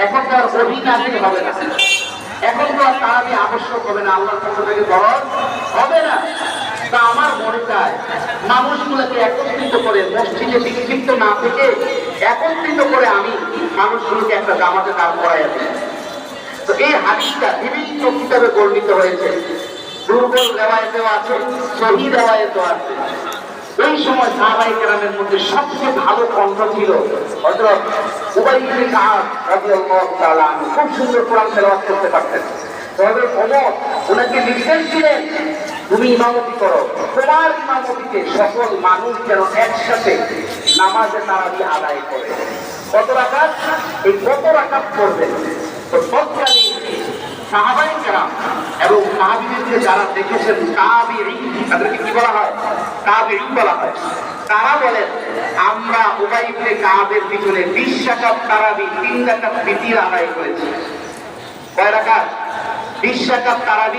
এখন তো আর ওহী নাযিল হবে না, এখন তো আর তারাবি আবশ্যক হবে না, আল্লাহর পক্ষ থেকে ফরজ হবে না। তা আমার মনে চায় মানুষগুলোকে একত্রিত করে, মসজিদে বিক্ষিপ্ত না থেকে একত্রিত করে আমি মানুষগুলোকে একটা জামাতে দাঁড় করাইয়া দিই। তো এই হাদিসটা বিভিন্ন কিতাবে বর্ণিত হয়েছে, দুর্বল রিওয়ায়েতেও আছে, সহিহ রিওয়ায়েতেও আছে। এই সময় সাহাবায়ে কেরামের মধ্যে সবচেয়ে ভালো কণ্ঠ ছিল হযরত উবাই ইবনে কাব রাদিয়াল্লাহু তাআলা আনহু। খুব সুন্দর কোরআন তেলাওয়াত করতে পারতেন। হযরত ওমর ওনাকে নির্দেশ দিলেন, তুমি ইমামতি করো, তোমার ইমামতিতে সকল মানুষ যেন একসাথে নামাজে তারাবি আদায় করে। কত রাকাত? এই কত রাকাত করবেন। তো তৎকালীন সাহাবায়ে কেরাম এবং সাহাবীদেরকে যারা দেখেছেন তাবিঈন, তাদেরকে কি বলা হয়? তাবিঈন বলা হয়। তারা বলেন, আমরা উবাই ইবনে কাবের পিছনে 20 রাকাত তারাবি 3 রাকাত বিতির আদায় করেছি। কয় রাকাত? 20 রাকাত তারাবি